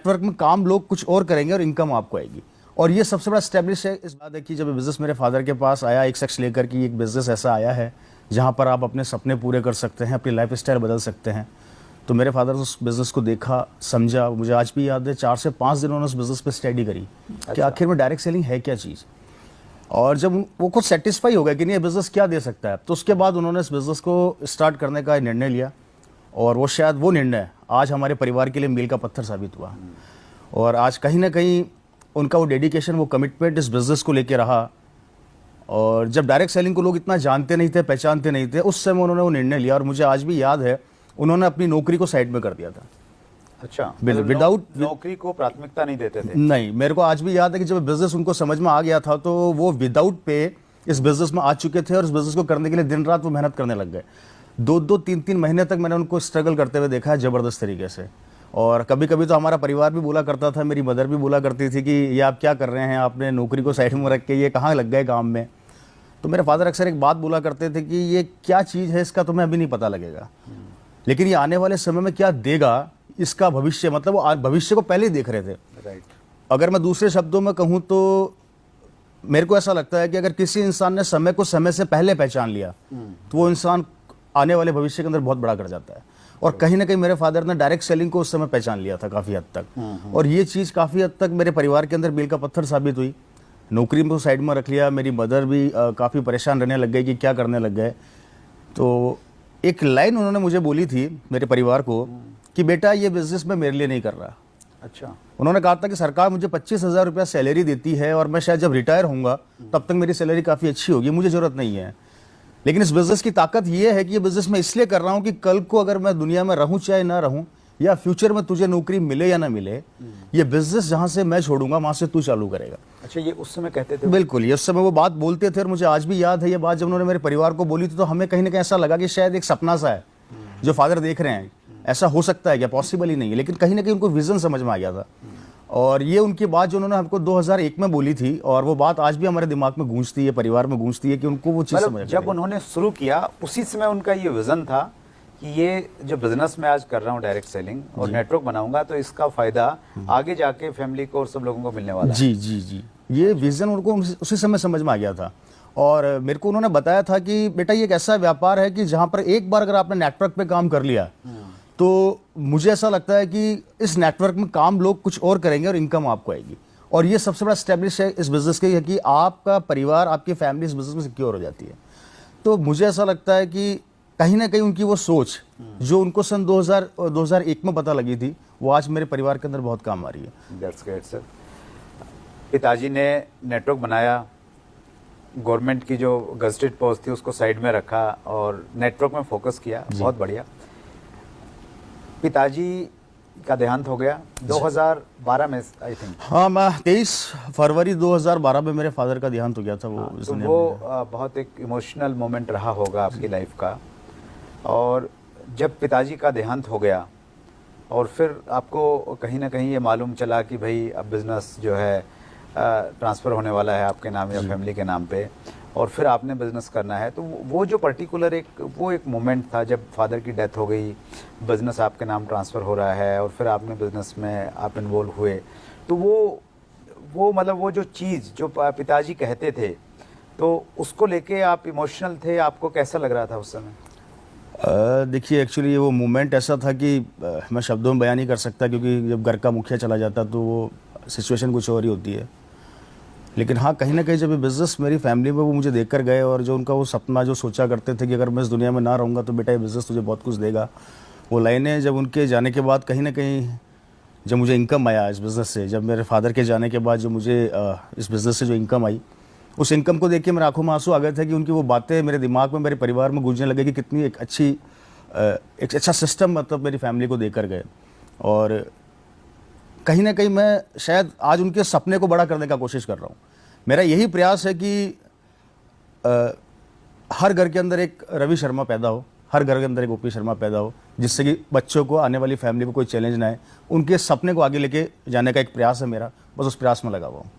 Network में काम लोग कुछ और करेंगे और इनकम आपको आएगी। और ये सबसे बड़ा स्टैब्लिश है। इस बात है कि जब बिज़नेस मेरे फादर के पास आया, एक शख्स लेकर कि एक बिज़नेस ऐसा आया है जहाँ पर आप अपने सपने पूरे कर सकते हैं, अपनी लाइफ स्टाइल बदल सकते हैं, तो मेरे फादर ने उस बिज़नेस को देखा, समझा। मुझे आज भी याद है 4 से 5 दिन उन्होंने उस बिज़नेस पे स्टडी करी कि आखिर में डायरेक्ट सेलिंग है क्या चीज़। और जब वो खुद सेटिस्फाई हो गया कि नहीं ये बिज़नेस क्या दे सकता है, तो उसके बाद उन्होंने इस बिज़नेस को स्टार्ट करने का निर्णय लिया। और वो शायद वो निर्णय आज हमारे परिवार के लिए मील का पत्थर साबित हुआ। और आज कहीं ना कहीं उनका वो डेडिकेशन, वो कमिटमेंट इस बिज़नेस को लेके रहा। और जब डायरेक्ट सेलिंग को लोग इतना जानते नहीं थे, पहचानते नहीं थे, उस समय उन्होंने वो निर्णय लिया। और मुझे आज भी याद है उन्होंने अपनी नौकरी को साइड में कर दिया था। अच्छा, विदाउट नौकरी को प्राथमिकता नहीं देते थे? नहीं, मेरे को आज भी याद है कि जब बिज़नेस उनको समझ में आ गया था तो वो विदाउट पे इस बिज़नेस में आ चुके थे और इस बिज़नेस को करने के लिए दिन रात वो मेहनत करने लग गए। 2-2, 3-3 महीने तक मैंने उनको स्ट्रगल करते हुए देखा है ज़बरदस्त तरीके से। और कभी कभी तो हमारा परिवार भी बोला करता था, मेरी मदर भी बोला करती थी कि ये आप क्या कर रहे हैं, आपने नौकरी को साइड में रख के ये कहाँ लग गए काम में। तो मेरे फादर अक्सर एक बात बोला करते थे कि ये क्या चीज़ है, इसका तुम्हें अभी नहीं पता लगेगा, लेकिन ये आने वाले समय में क्या देगा, इसका भविष्य, मतलब वो भविष्य को पहले ही देख रहे थे। राइट। अगर मैं दूसरे शब्दों में कहूँ तो मेरे को ऐसा लगता है कि अगर किसी इंसान ने समय को समय से पहले पहचान लिया तो वो इंसान आने वाले भविष्य के अंदर बहुत बड़ा कर जाता है। और कहीं ना कहीं मेरे फादर ने डायरेक्ट सेलिंग को उस समय पहचान लिया था काफ़ी हद तक। और ये चीज़ काफ़ी हद तक मेरे परिवार के अंदर मील का पत्थर साबित हुई। नौकरी में साइड में रख लिया, मेरी मदर भी काफ़ी परेशान रहने लग गई कि क्या करने लग गए। तो एक लाइन उन्होंने मुझे बोली थी मेरे परिवार को कि बेटा ये बिज़नेस मैं मेरे लिए नहीं कर रहा। अच्छा। उन्होंने कहा था कि सरकार मुझे 25,000 रुपया सैलरी देती है और मैं शायद जब रिटायर होऊंगा तब तक मेरी सैलरी काफ़ी अच्छी होगी, मुझे ज़रूरत नहीं है। लेकिन इस बिज़नेस की ताकत ये है कि ये बिज़नेस मैं इसलिए कर रहा हूँ कि कल को अगर मैं दुनिया में रहूँ चाहे ना रहूँ, या फ्यूचर में तुझे नौकरी मिले या ना मिले, ये बिज़नेस जहाँ से मैं छोड़ूंगा वहाँ से तू चालू करेगा। अच्छा, ये उस समय कहते थे? बिल्कुल, ये उस समय वो बात बोलते थे। और मुझे आज भी याद है ये बात, जब उन्होंने मेरे परिवार को बोली थी तो हमें कहीं ना कहीं ऐसा लगा कि शायद एक सपना सा है जो फादर देख रहे हैं, ऐसा हो सकता है क्या, पॉसिबल ही नहीं है। लेकिन कहीं ना कहीं उनको विजन समझ में आ गया था। और ये उनकी बात जो उन्होंने हमको 2001 में बोली थी, और वो बात आज भी हमारे दिमाग में गूंजती है, परिवार में गूंजती है कि उनको वो चीज़ समझ। जब उन्होंने शुरू किया उसी समय उनका ये विजन था कि ये जो बिजनेस मैं आज कर रहा हूँ डायरेक्ट सेलिंग और नेटवर्क बनाऊंगा तो इसका फायदा आगे जाके फैमिली को और सब लोगों को मिलने वाला है। जी जी जी, ये विजन उनको उसी समय समझ में आ गया था। और मेरे को उन्होंने बताया था कि बेटा ये एक ऐसा व्यापार है कि जहाँ पर एक बार अगर आपने नेटवर्क पे काम कर लिया तो मुझे ऐसा लगता है कि इस नेटवर्क में काम लोग कुछ और करेंगे और इनकम आपको आएगी। और ये सबसे बड़ा स्टैब्लिश है इस बिज़नेस के कि आपका परिवार, आपकी फैमिली इस बिज़नेस में सिक्योर हो जाती है। तो मुझे ऐसा लगता है कि कहीं ना कहीं उनकी वो सोच जो उनको सन 2001 में पता लगी थी, वो आज मेरे परिवार के अंदर बहुत काम आ रही है। That's great sir. पिताजी ने नेटवर्क बनाया, गवर्नमेंट की जो गजटेड पोस्ट थी उसको साइड में रखा और नेटवर्क में फोकस किया, बहुत बढ़िया। पिताजी का देहांत हो गया 2012 में आई थिंक। हाँ, मैं 23 फरवरी 2012 में मेरे फादर का देहांत हो गया था। तो वो बहुत एक इमोशनल मोमेंट रहा होगा आपकी लाइफ का। और जब पिताजी का देहांत हो गया और फिर आपको कहीं ना कहीं ये मालूम चला कि भाई अब बिज़नेस जो है ट्रांसफ़र होने वाला है आपके नाम या फैमिली के नाम पे, और फिर आपने बिज़नेस करना है, तो वो जो पर्टिकुलर एक मोमेंट था जब फादर की डेथ हो गई, बिज़नेस आपके नाम ट्रांसफ़र हो रहा है और फिर आपने बिज़नेस में आप इन्वॉल्व हुए, तो वो मतलब वो जो चीज़ जो पिताजी कहते थे तो उसको लेके आप इमोशनल थे, आपको कैसा लग रहा था उस समय? देखिए, एक्चुअली वो मोमेंट ऐसा था कि मैं शब्दों में बयान नहीं कर सकता, क्योंकि जब घर का मुखिया चला जाता तो वो सिचुएशन कुछ और ही होती है। लेकिन हाँ, कहीं ना कहीं जब ये बिज़नेस मेरी फैमिली में वो मुझे देख कर गए और जो उनका वो सपना जो सोचा करते थे कि अगर मैं इस दुनिया में ना रहूँगा तो बेटा ये बिज़नेस तुझे बहुत कुछ देगा, वो लाइनें जब उनके जाने के बाद कहीं ना कहीं जब मुझे इनकम आया इस बिज़नेस से, जब मेरे फादर के जाने के बाद जो मुझे इस बिज़नेस से जो इनकम आई, उस इनकम को देख के मेरे आंखों में आंसू आ गए थे कि उनकी वो बातें मेरे दिमाग में, मेरे परिवार में गूंजने लगे कि कितनी एक अच्छा सिस्टम मतलब मेरी फैमिली को देकर गए। और कहीं ना कहीं मैं शायद आज उनके सपने को बड़ा करने का कोशिश कर रहा हूँ। मेरा यही प्रयास है कि हर घर के अंदर एक रवि शर्मा पैदा हो, हर घर के अंदर एक ओपी शर्मा पैदा हो, जिससे कि बच्चों को, आने वाली फैमिली को कोई चैलेंज ना आए। उनके सपने को आगे लेके जाने का एक प्रयास है मेरा, बस उस प्रयास में लगा हुआ हूँ।